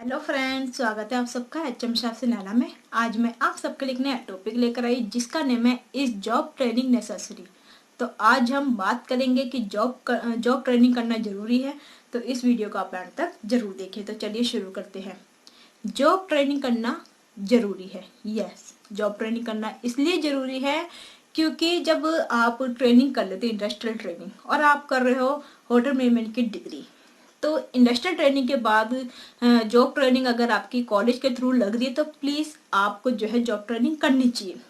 Hello friends, स्वागत है आप सबका एचएम शाह से नैला में। आज मैं आप सबके लिए एक नया टॉपिक लेकर आई जिसका नेम है इज जॉब ट्रेनिंग नेसेसरी। तो आज हम बात करेंगे कि जॉब ट्रेनिंग करना जरूरी है। तो इस वीडियो को आप एंड तक जरूर देखिए। तो चलिए शुरू करते हैं। जॉब ट्रेनिंग करना जरूरी है। यस, जॉब ट्रेनिंग करना इसलिए जरूरी है क्योंकि जब आप ट्रेनिंग कर लेते हैं, इंडस्ट्रियल ट्रेनिंग, और आप कर रहे हो होटल मैनेजमेंट की डिग्री, तो इंडस्ट्रियल ट्रेनिंग के बाद जॉब ट्रेनिंग अगर आपकी कॉलेज के थ्रू लग रही है तो प्लीज़ आपको जो है जॉब ट्रेनिंग करनी चाहिए।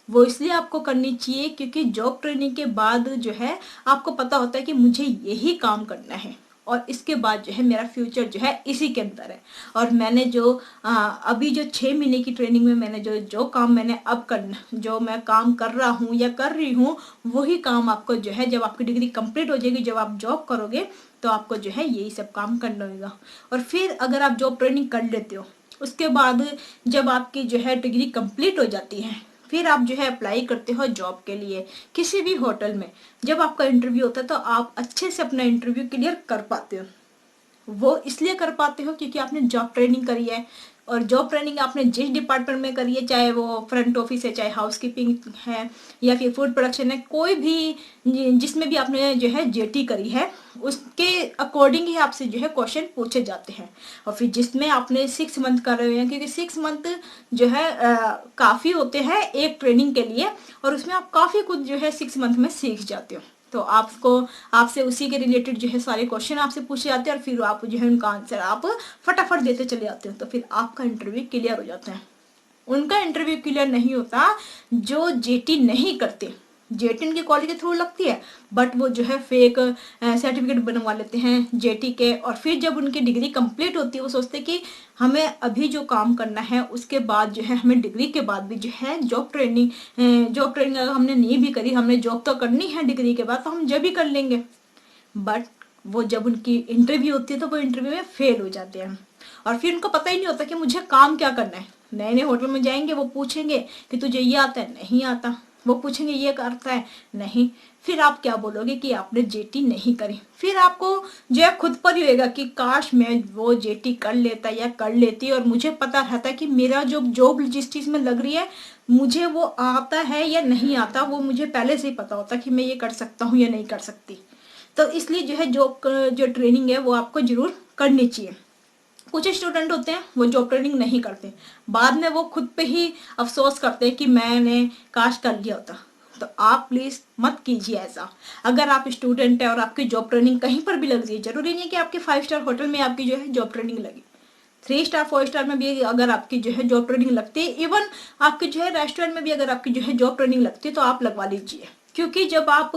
वो इसलिए आपको करनी चाहिए क्योंकि जॉब ट्रेनिंग के बाद जो है आपको पता होता है कि मुझे यही काम करना है और इसके बाद जो है मेरा फ्यूचर जो है इसी के अंदर है। और मैंने जो अभी जो 6 महीने की ट्रेनिंग में मैंने जो जो काम मैंने अब करना, जो मैं काम कर रहा हूँ या कर रही हूँ, वही काम आपको जो है जब आपकी डिग्री कंप्लीट हो जाएगी, जब आप जॉब करोगे तो आपको जो है यही सब काम करना होगा। और फिर अगर आप जॉब ट्रेनिंग कर लेते हो, उसके बाद जब आपकी जो है डिग्री कंप्लीट हो जाती है, फिर आप जो है अप्लाई करते हो जॉब के लिए किसी भी होटल में। जब आपका इंटरव्यू होता है तो आप अच्छे से अपना इंटरव्यू क्लियर कर पाते हो। वो इसलिए कर पाते हो क्योंकि आपने जॉब ट्रेनिंग करी है। और जॉब ट्रेनिंग आपने जिस डिपार्टमेंट में करी है, चाहे वो फ्रंट ऑफिस है, चाहे हाउसकीपिंग है, या फिर फूड प्रोडक्शन है, कोई भी जिसमें भी आपने जो है जेटी करी है, उसके अकॉर्डिंग ही आपसे जो है क्वेश्चन पूछे जाते हैं। और फिर जिसमें आपने 6 मंथ कर रहे हैं, क्योंकि 6 मंथ जो है काफ़ी होते हैं एक ट्रेनिंग के लिए, और उसमें आप काफ़ी कुछ जो है 6 मंथ में सीख जाते हो। तो आपसे उसी के रिलेटेड जो है सारे क्वेश्चन आपसे पूछे जाते हैं और फिर आप जो है उनका आंसर आप फटाफट देते चले जाते हो, तो फिर आपका इंटरव्यू क्लियर हो जाता है। उनका इंटरव्यू क्लियर नहीं होता जो जेटी नहीं करते। जेटी उनके कॉलेज के थ्रू लगती है, बट वो जो है फेक सर्टिफिकेट बनवा लेते हैं जेटी के, और फिर जब उनकी डिग्री कंप्लीट होती है वो सोचते हैं कि हमें अभी जो काम करना है उसके बाद जो है हमें डिग्री के बाद भी जो है जॉब ट्रेनिंग अगर हमने नहीं भी करी, हमने जॉब तो करनी है डिग्री के बाद, तो हम जब भी कर लेंगे। बट वो जब उनकी इंटरव्यू होती है तो वो इंटरव्यू में फेल हो जाते हैं, और फिर उनको पता ही नहीं होता कि मुझे काम क्या करना है। नए नए होटल में जाएंगे, वो पूछेंगे कि तुझे ये आता है, नहीं आता। वो पूछेंगे ये करता है, नहीं। फिर आप क्या बोलोगे कि आपने जेटी नहीं करी। फिर आपको जो है खुद पर ही होएगा कि काश मैं वो जेटी कर लेता या कर लेती, और मुझे पता रहता कि मेरा जो जॉब जिस चीज़ में लग रही है मुझे वो आता है या नहीं आता, वो मुझे पहले से ही पता होता कि मैं ये कर सकता हूँ या नहीं कर सकती। तो इसलिए जो है जॉब जो ट्रेनिंग है वो आपको जरूर करनी चाहिए। कुछ स्टूडेंट होते हैं वो जॉब ट्रेनिंग नहीं करते, बाद में वो खुद पे ही अफसोस करते हैं कि मैंने काश कर लिया होता। तो आप प्लीज मत कीजिए ऐसा। अगर आप स्टूडेंट है और आपकी जॉब ट्रेनिंग कहीं पर भी लग रही है, जरूरी नहीं है कि आपके 5 स्टार होटल में आपकी जो है जॉब ट्रेनिंग लगी, 3 स्टार 4 स्टार में भी अगर आपकी जो है जॉब ट्रेनिंग लगती है, इवन आपकी जो है रेस्टोरेंट में भी अगर आपकी जो है जॉब ट्रेनिंग लगती है तो आप लगवा लीजिए। क्योंकि जब आप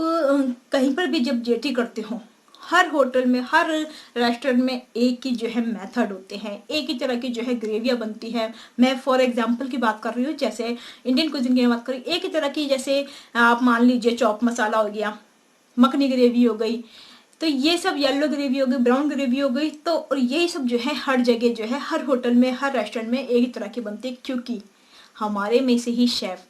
कहीं पर भी जब जेटी करते हो, हर होटल में हर रेस्टोरेंट में एक ही जो है मेथड होते हैं, एक ही तरह की जो है ग्रेवियाँ बनती है। मैं फॉर एग्जांपल की बात कर रही हूँ, जैसे इंडियन कुजिन की बात करी, एक ही तरह की, जैसे आप मान लीजिए चॉप मसाला हो गया, मखनी ग्रेवी हो गई, तो ये सब येलो ग्रेवी हो गई, ब्राउन ग्रेवी हो गई, तो और यही सब जो है हर जगह जो है हर होटल में हर रेस्टोरेंट में एक ही तरह की बनती है। क्योंकि हमारे में से ही शेफ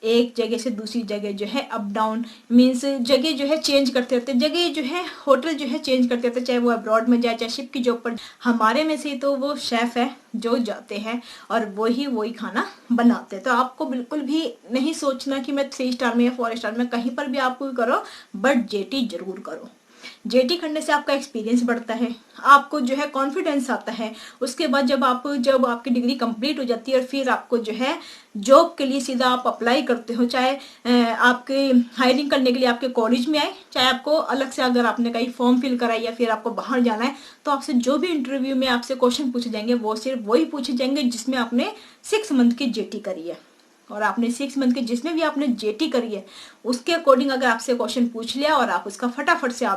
एक जगह से दूसरी जगह जो है अप डाउन मीन्स जगह जो है चेंज करते रहते हैं, जगह जो है होटल जो है चेंज करते रहते हैं, चाहे वो अब्रॉड में जाए चाहे शिप की जॉब पर। हमारे में से तो वो शेफ है जो जाते हैं और वही खाना बनाते हैं। तो आपको बिल्कुल भी नहीं सोचना कि मैं 3 स्टार में या 4 स्टार में, कहीं पर भी आप कोई करो, बट जेटी जरूर करो। जेटी करने से आपका एक्सपीरियंस बढ़ता है, आपको जो है कॉन्फिडेंस आता है। उसके बाद जब आपकी डिग्री कंप्लीट हो जाती है और फिर आपको जो है जॉब के लिए सीधा आप अप्लाई करते हो, चाहे आपके हायरिंग करने के लिए आपके कॉलेज में आए, चाहे आपको अलग से अगर आपने कहीं फॉर्म फिल कराई या फिर आपको बाहर जाना है, तो आपसे जो भी इंटरव्यू में आपसे क्वेश्चन पूछे जाएंगे वो सिर्फ वही पूछे जाएंगे जिसमें आपने 6 मंथ की जेटी करी है। और आपने 6 मंथ के जिसमें भी आपने जेटी करी है उसके अकॉर्डिंग अगर आपसे क्वेश्चन पूछ लिया और आप उसका फटाफट से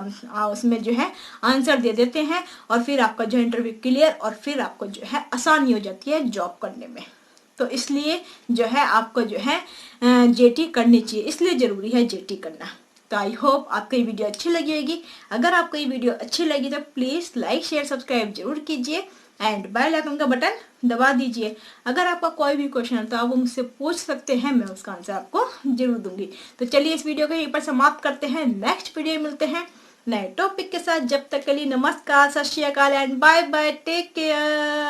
उसमें जो है आंसर दे देते हैं, और फिर आपका जो इंटरव्यू क्लियर, और फिर आपको जो है आसानी हो जाती है जॉब करने में। तो इसलिए जो है आपको जो है जेटी करनी चाहिए, इसलिए जरूरी है जेटी करना। तो आई होप आपको ये वीडियो अच्छी लगी होगी। अगर आपको ये वीडियो अच्छी लगी तो प्लीज़ लाइक शेयर सब्सक्राइब जरूर कीजिए एंड बेल आइकन का बटन दबा दीजिए। अगर आपका कोई भी क्वेश्चन है तो आप वो मुझसे पूछ सकते हैं, मैं उसका आंसर आपको जरूर दूंगी। तो चलिए इस वीडियो को यहीं पर समाप्त करते हैं, नेक्स्ट वीडियो में मिलते हैं नए टॉपिक के साथ। जब तक के लिए नमस्कार, सत श्री अकाल and bye bye, take care.